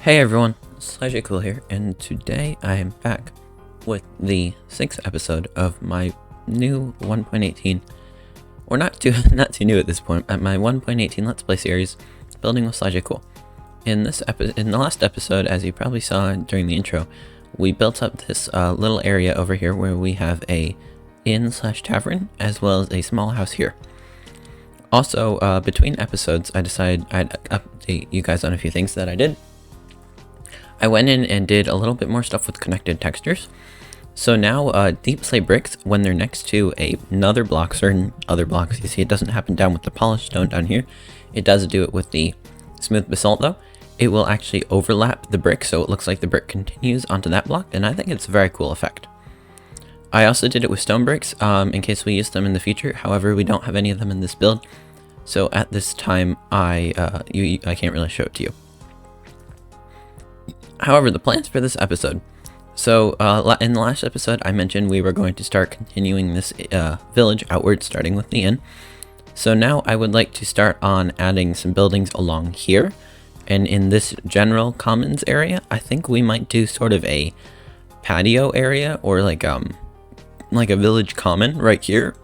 Hey everyone, SlyJCool here, and today I am back with the 6th episode of my new 1.18, or not too new at this point, my 1.18 Let's Play series, Building with SlyJCool. In the last episode, as you probably saw during the intro, we built up this little area over here where we have a inn/tavern, as well as a small house here. Also, between episodes, I decided I'd update you guys on a few things that I did. I went in and did a little bit more stuff with connected textures. So now deep slate bricks, when they're next to another block, certain other blocks, you see it doesn't happen down with the polished stone down here. It does do it with the smooth basalt though. It will actually overlap the brick, so it looks like the brick continues onto that block, and I think it's a very cool effect. I also did it with stone bricks in case we use them in the future. However, we don't have any of them in this build, so at this time I can't really show it to you. However, the plans for this episode. So in the last episode, I mentioned we were going to start continuing this village outward, starting with the inn. So now I would like to start on adding some buildings along here. And in this general commons area, I think we might do sort of a patio area, or like a village common right here.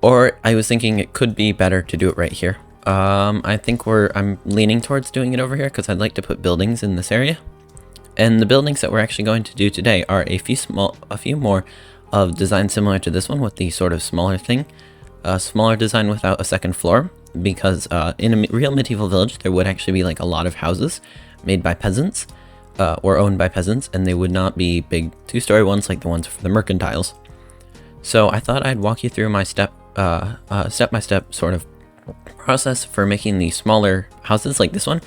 Or I was thinking it could be better to do it right here. I think I'm leaning towards doing it over here because I'd like to put buildings in this area. And the buildings that we're actually going to do today are a few more of design similar to this one, with the sort of smaller thing, smaller design without a second floor, because in a real medieval village there would actually be like a lot of houses made by peasants or owned by peasants, and they would not be big two-story ones like the ones for the mercantiles. So I thought I'd walk you through my step-by-step sort of process for making the smaller houses like this one.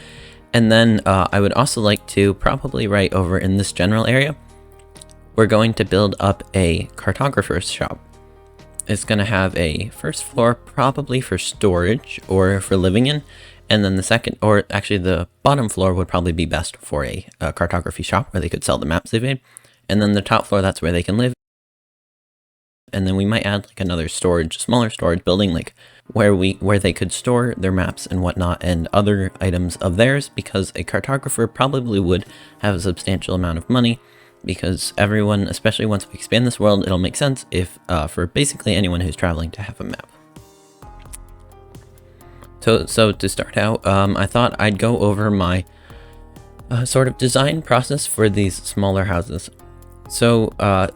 And then I would also like to probably right over in this general area, we're going to build up a cartographer's shop. It's going to have a first floor probably for storage or for living in, and then the second, or actually the bottom floor, would probably be best for a cartography shop where they could sell the maps they've made. And then the top floor, that's where they can live. And then we might add like another smaller storage building, like where they could store their maps and whatnot and other items of theirs, because a cartographer probably would have a substantial amount of money, because everyone, especially once we expand this world, it'll make sense if for basically anyone who's traveling to have a map. So to start out, I thought I'd go over my sort of design process for these smaller houses. So a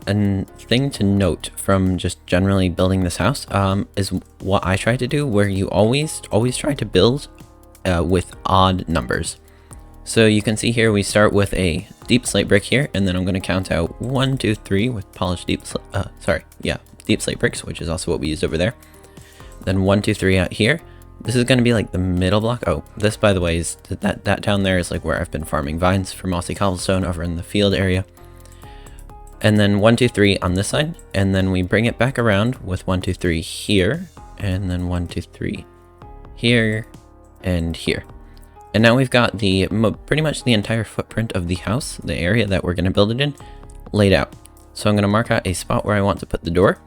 thing to note from just generally building this house is what I try to do, where you always try to build with odd numbers. So you can see here we start with a deep slate brick here, and then I'm going to count out 1, 2, 3 with polished deep slate bricks, which is also what we used over there. Then 1, 2, 3 out here. This is going to be like the middle block. Oh, this, by the way, is that down there is like where I've been farming vines for mossy cobblestone over in the field area. And then 1, 2, 3 on this side, and then we bring it back around with 1, 2, 3 here, and then 1, 2, 3 here, and here. And now we've got pretty much the entire footprint of the house, the area that we're going to build it in, laid out. So I'm going to mark out a spot where I want to put the door.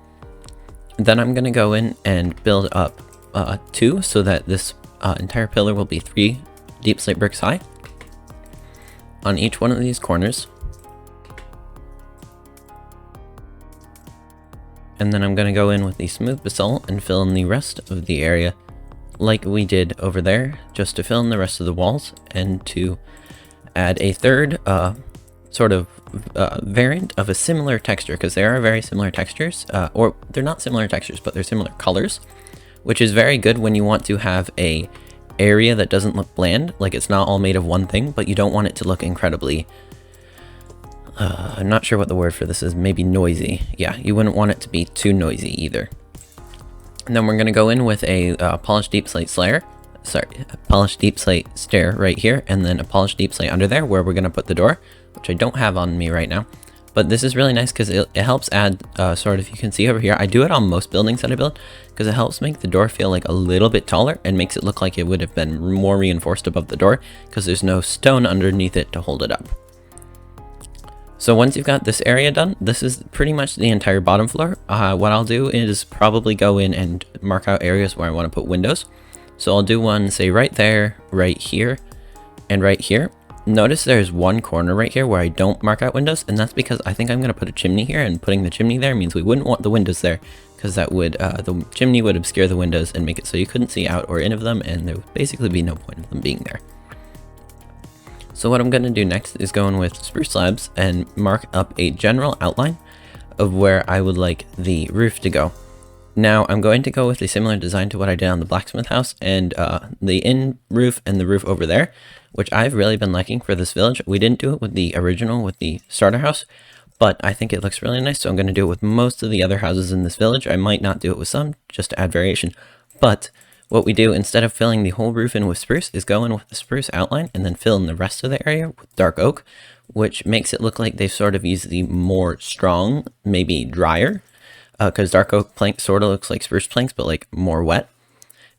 Then I'm going to go in and build up 2, so that this entire pillar will be 3 deep slate bricks high on each one of these corners. And then I'm going to go in with the smooth basalt and fill in the rest of the area like we did over there, just to fill in the rest of the walls and to add a third sort of variant of a similar texture, because they are very similar textures, or they're not similar textures, but they're similar colors, which is very good when you want to have a area that doesn't look bland, like it's not all made of one thing, but you don't want it to look incredibly I'm not sure what the word for this is, maybe noisy. Yeah, you wouldn't want it to be too noisy either. And then we're going to go in with a polished deep slate stair right here, and then a polished deep slate under there where we're going to put the door, which I don't have on me right now. But this is really nice because it helps add sort of, you can see over here, I do it on most buildings that I build, because it helps make the door feel like a little bit taller and makes it look like it would have been more reinforced above the door, because there's no stone underneath it to hold it up. So once you've got this area done, this is pretty much the entire bottom floor. What I'll do is probably go in and mark out areas where I want to put windows. So I'll do one, say right there, right here, and right here. notice there's one corner right here where I don't mark out windows, and that's because I think I'm going to put a chimney here, and putting the chimney there means we wouldn't want the windows there, because that would, the chimney would obscure the windows and make it so you couldn't see out or in of them, and there would basically be no point of them being there. So what I'm going to do next is go in with spruce slabs and mark up a general outline of where I would like the roof to go. Now I'm going to go with a similar design to what I did on the blacksmith house, and the in roof and the roof over there, which I've really been liking for this village. We didn't do it with the original, with the starter house, but I think it looks really nice, so I'm going to do it with most of the other houses in this village. I might not do it with some, just to add variation. But what we do, instead of filling the whole roof in with spruce, is go in with the spruce outline and then fill in the rest of the area with dark oak, which makes it look like they've sort of used the more strong, maybe drier, because dark oak plank sort of looks like spruce planks, but like more wet.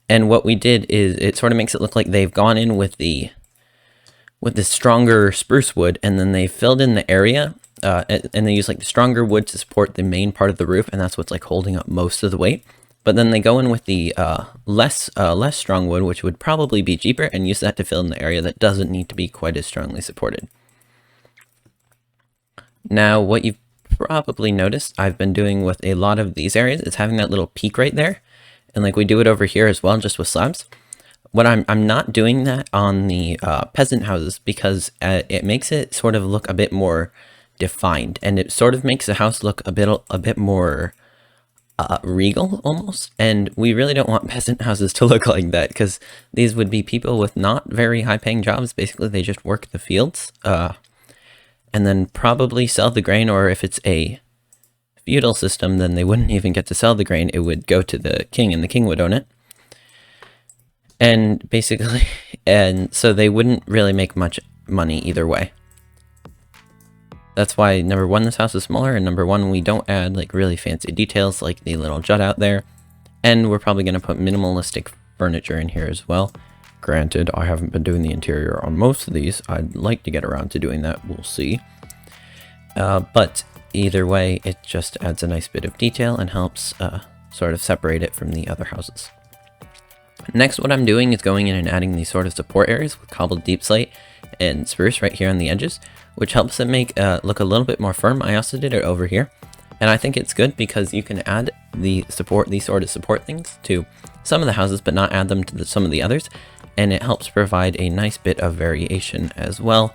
And what we did is it sort of makes it look like they've gone in with the stronger spruce wood, and then they filled in the area, and they use like the stronger wood to support the main part of the roof, and that's what's like holding up most of the weight. But then they go in with the less strong wood, which would probably be cheaper, and use that to fill in the area that doesn't need to be quite as strongly supported. Now, what you've probably noticed I've been doing with a lot of these areas is having that little peak right there, and like we do it over here as well, just with slabs. What I'm not doing that on the peasant houses, because it makes it sort of look a bit more defined, and it sort of makes the house look a bit more regal almost. And we really don't want peasant houses to look like that, because these would be people with not very high-paying jobs. Basically, they just work the fields, and then probably sell the grain, or if it's a feudal system, then they wouldn't even get to sell the grain. It would go to the king, and the king would own it. And basically, and so they wouldn't really make much money either way. That's why, number one, this house is smaller, and number one, we don't add like really fancy details like the little jut out there. And we're probably going to put minimalistic furniture in here as well. Granted, I haven't been doing the interior on most of these. I'd like to get around to doing that. We'll see. But either way, it just adds a nice bit of detail and helps sort of separate it from the other houses. Next, what I'm doing is going in and adding these sort of support areas with cobbled deep slate and spruce right here on the edges, which helps it make look a little bit more firm. I also did it over here, and I think it's good because you can add these sort of support things to some of the houses, but not add them to some of the others, and it helps provide a nice bit of variation as well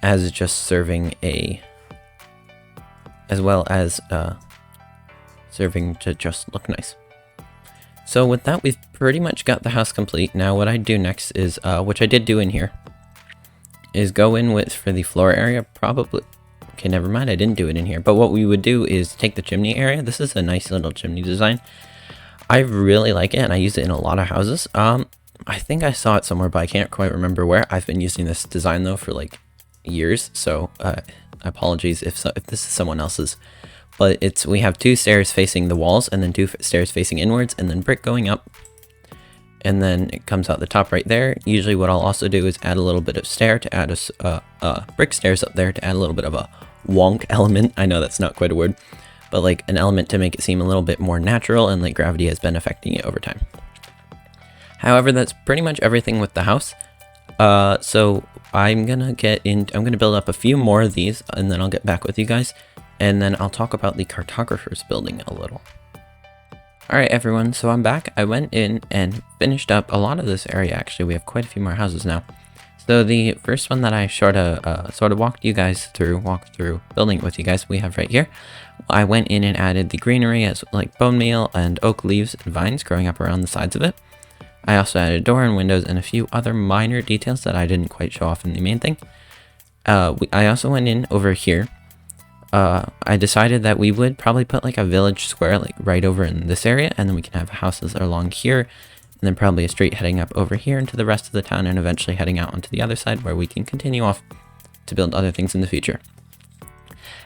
as just serving serving to just look nice. So with that, we've pretty much got the house complete. Now what I do next is, which I did do in here, is go in with, for the floor area, probably, okay, never mind, I didn't do it in here. But what we would do is take the chimney area. This is a nice little chimney design. I really like it, and I use it in a lot of houses. I think I saw it somewhere, but I can't quite remember where. I've been using this design, though, for like years, so apologies if this is someone else's. But we have two stairs facing the walls, and then two stairs facing inwards, and then brick going up. And then it comes out the top right there. Usually what I'll also do is add a little bit of stair to add brick stairs up there to add a little bit of a wonk element. I know that's not quite a word, but like an element to make it seem a little bit more natural, and like gravity has been affecting it over time. However, that's pretty much everything with the house. So I'm gonna build up a few more of these, and then I'll get back with you guys. And then I'll talk about the Cartographers building a little. Alright everyone, so I'm back. I went in and finished up a lot of this area. Actually, we have quite a few more houses now. So the first one that I sort of walked through building with you guys, we have right here. I went in and added the greenery as like bone meal and oak leaves and vines growing up around the sides of it. I also added a door and windows and a few other minor details that I didn't quite show off in the main thing. I also went in over here. I decided that we would probably put like a village square like right over in this area, and then we can have houses along here, and then probably a street heading up over here into the rest of the town, and eventually heading out onto the other side where we can continue off to build other things in the future.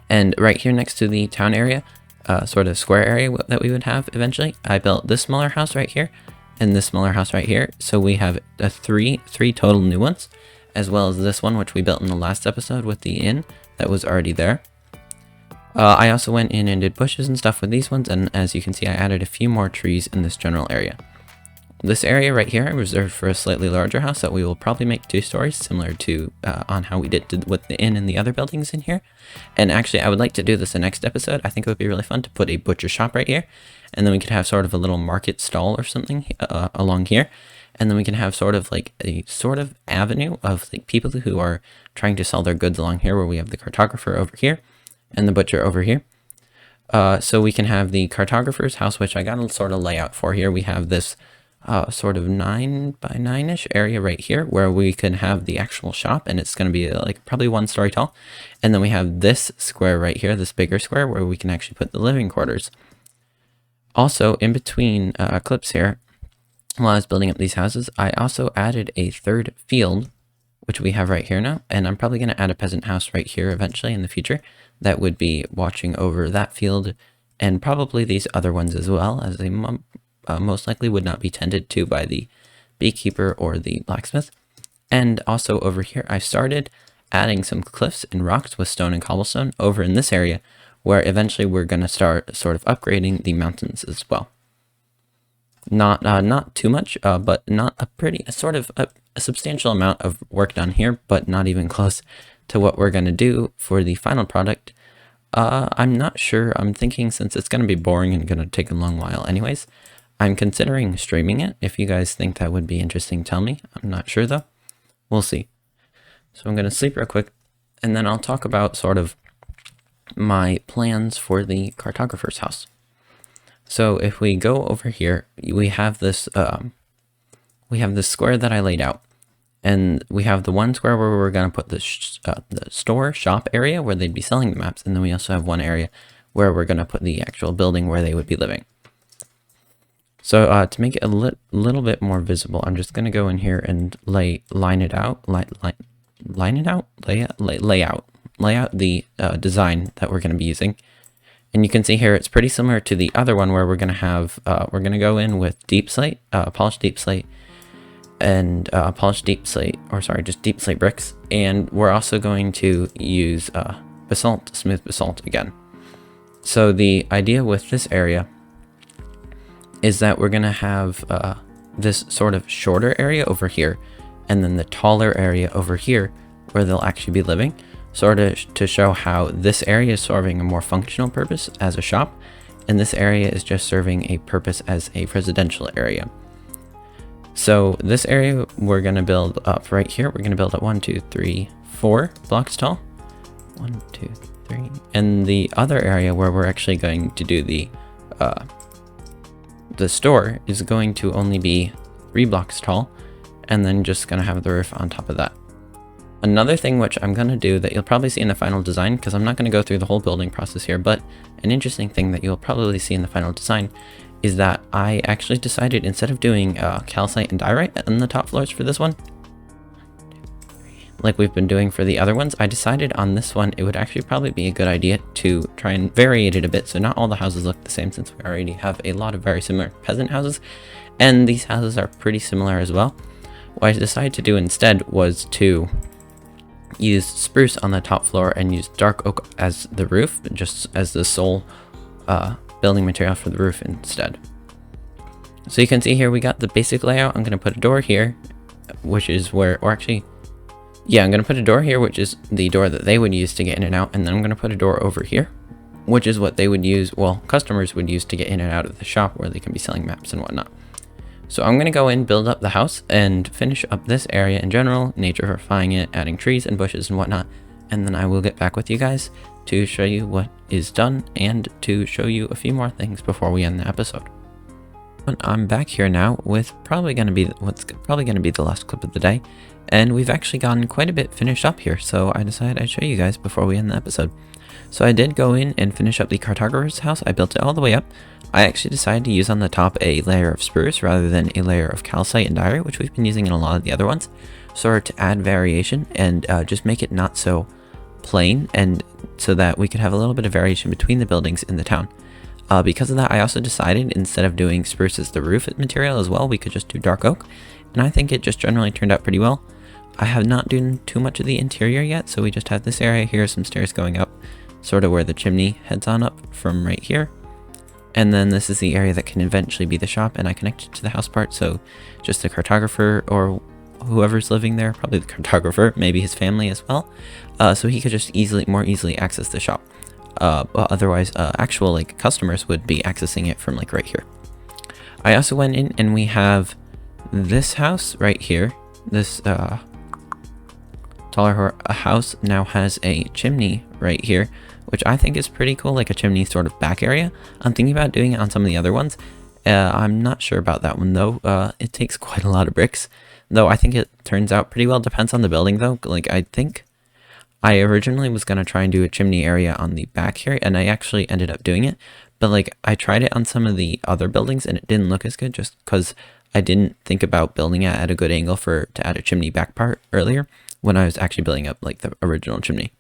And right here next to the town area, sort of square area that we would have eventually, I built this smaller house right here and this smaller house right here. So we have three total new ones, as well as this one which we built in the last episode with the inn that was already there. I also went in and did bushes and stuff with these ones, and as you can see, I added a few more trees in this general area. This area right here I reserved for a slightly larger house that we will probably make 2 stories, similar to on how we did with the inn and the other buildings in here. And actually, I would like to do this the next episode. I think it would be really fun to put a butcher shop right here, and then we could have sort of a little market stall or something along here. And then we can have sort of like a sort of avenue of like people who are trying to sell their goods along here, where we have the cartographer over here and the butcher over here. So we can have the Cartographers House, which I got a sort of layout for here. We have this sort of 9 by 9-ish area right here where we can have the actual shop, and it's going to be like probably 1 story tall. And then we have this square right here, this bigger square, where we can actually put the living quarters. Also, in between clips here, while I was building up these houses, I also added a 3rd field, which we have right here now, and I'm probably going to add a peasant house right here eventually in the future that would be watching over that field, and probably these other ones as well, as they most likely would not be tended to by the beekeeper or the blacksmith. And also over here, I started adding some cliffs and rocks with stone and cobblestone over in this area, where eventually we're going to start sort of upgrading the mountains as well. Not too much, but not a substantial amount of work done here, but not even close to what we're going to do for the final product. I'm not sure. I'm thinking, since it's going to be boring and going to take a long while anyways, I'm considering streaming it. If you guys think that would be interesting, tell me. I'm not sure though. We'll see. So I'm going to sleep real quick, and then I'll talk about sort of my plans for the Cartographer's House. So if we go over here, we have this square that I laid out, and we have the 1 square where we're going to put the store shop area where they'd be selling the maps, and then we also have 1 area where we're going to put the actual building where they would be living. So to make it a little bit more visible, I'm just going to go in here and lay out the design that we're going to be using. And you can see here it's pretty similar to the other one, where we're going to have go in with deep slate, polished deep slate, and just deep slate bricks. And we're also going to use smooth basalt again. So the idea with this area is that we're going to have this sort of shorter area over here, and then the taller area over here where they'll actually be living, sort of to show how this area is serving a more functional purpose as a shop, and this area is just serving a purpose as a residential area. So this area we're going to build up right here. We're going to build up 1, 2, 3, 4 blocks tall. 1, 2, 3. And the other area where we're actually going to do the store is going to only be 3 blocks tall, and then just going to have the roof on top of that. Another thing which I'm going to do that you'll probably see in the final design, because I'm not going to go through the whole building process here, but an interesting thing that you'll probably see in the final design is that I actually decided, instead of doing calcite and diorite on the top floors for this one, like we've been doing for the other ones, I decided on this one it would actually probably be a good idea to try and vary it a bit, so not all the houses look the same, since we already have a lot of very similar peasant houses, and these houses are pretty similar as well. What I decided to do instead was to use spruce on the top floor and use dark oak as the roof, just as the sole building material for the roof instead. So you can see here we got the basic layout. I'm going to put a door here, which is where, or actually, yeah, I'm going to put a door here, which is the door that they would use to get in and out, and then I'm going to put a door over here, which is what they would use, well, customers would use to get in and out of the shop where they can be selling maps and whatnot. So I'm going to go in, build up the house, and finish up this area in general, nature-ifying it, adding trees and bushes and whatnot, and then I will get back with you guys to show you what is done and to show you a few more things before we end the episode. But I'm back here now with what's probably going to be the last clip of the day, and we've actually gotten quite a bit finished up here, so I decided I'd show you guys before we end the episode. So I did go in and finish up the Cartographer's house. I built it all the way up. I actually decided to use on the top a layer of spruce rather than a layer of calcite and diorite, which we've been using in a lot of the other ones, sort of to add variation and just make it not so plain, and so that we could have a little bit of variation between the buildings in the town. Because of that, I also decided, instead of doing spruce as the roof material as well, we could just do dark oak, and I think it just generally turned out pretty well. I have not done too much of the interior yet, so we just have this area here, some stairs going up, sort of where the chimney heads on up from right here. And then this is the area that can eventually be the shop, and I connected to the house part, so just the cartographer or whoever's living there, probably the cartographer, maybe his family as well, so he could just more easily access the shop. But otherwise, actual like customers would be accessing it from like right here. I also went in and we have this house right here. This taller house now has a chimney right here, which I think is pretty cool, like a chimney sort of back area. I'm thinking about doing it on some of the other ones. I'm not sure about that one though. It takes quite a lot of bricks, though I think it turns out pretty well. Depends on the building though. Like I think I originally was going to try and do a chimney area on the back here, and I actually ended up doing it. But like I tried it on some of the other buildings and it didn't look as good just because I didn't think about building it at a good angle to add a chimney back part earlier when I was actually building up like the original chimney.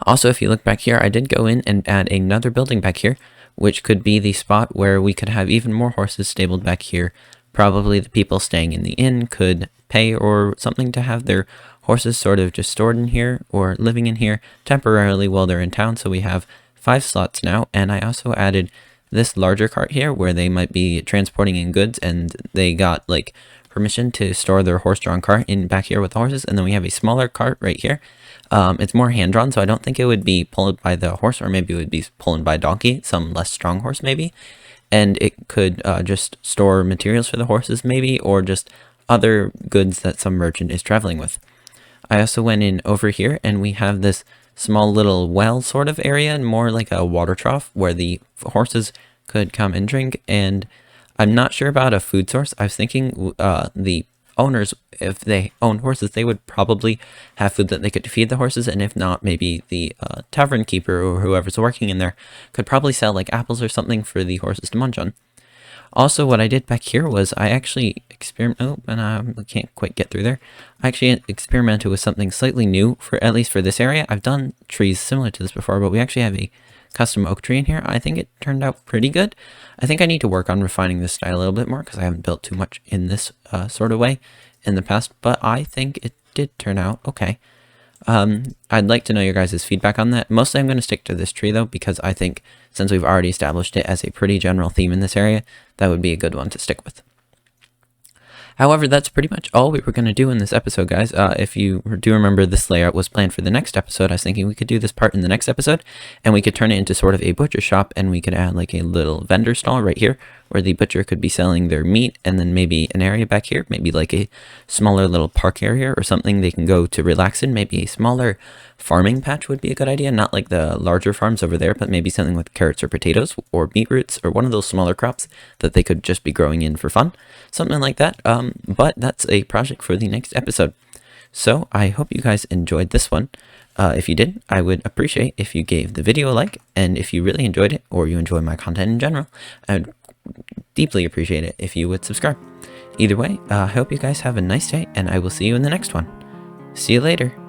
Also, if you look back here, I did go in and add another building back here, which could be the spot where we could have even more horses stabled back here. Probably the people staying in the inn could pay or something to have their horses sort of just stored in here or living in here temporarily while they're in town. So we have 5 slots now, and I also added this larger cart here where they might be transporting in goods, and they got like permission to store their horse-drawn cart in back here with the horses. And then we have a smaller cart right here. It's more hand-drawn, so I don't think it would be pulled by the horse, or maybe it would be pulled by a donkey, some less strong horse maybe. And it could just store materials for the horses maybe, or just other goods that some merchant is traveling with. I also went in over here and we have this small little well sort of area, and more like a water trough where the horses could come and drink. And I'm not sure about a food source. I was thinking the owners, if they own horses, they would probably have food that they could feed the horses, and if not, maybe the tavern keeper or whoever's working in there could probably sell like apples or something for the horses to munch on. Also, what I did back here was I actually I can't quite get through there. I actually experimented with something slightly new, at least for this area. I've done trees similar to this before, but we actually have a custom oak tree in here. I think it turned out pretty good. I think I need to work on refining this style a little bit more because I haven't built too much in this sort of way in the past, but I think it did turn out okay. I'd like to know your guys' feedback on that. Mostly I'm going to stick to this tree though, because I think since we've already established it as a pretty general theme in this area, that would be a good one to stick with. However, that's pretty much all we were going to do in this episode, guys. If you do remember, this layout was planned for the next episode. I was thinking we could do this part in the next episode, and we could turn it into sort of a butcher shop, and we could add like a little vendor stall right here, where the butcher could be selling their meat, and then maybe an area back here, maybe like a smaller little park area or something they can go to relax in. Maybe a smaller farming patch would be a good idea, not like the larger farms over there, but maybe something with carrots or potatoes or beetroots or one of those smaller crops that they could just be growing in for fun, something like that. But that's a project for the next episode. So I hope you guys enjoyed this one. If you did, I would appreciate if you gave the video a like, and if you really enjoyed it or you enjoy my content in general, I would deeply appreciate it if you would subscribe. Either way, I hope you guys have a nice day, and I will see you in the next one. See you later.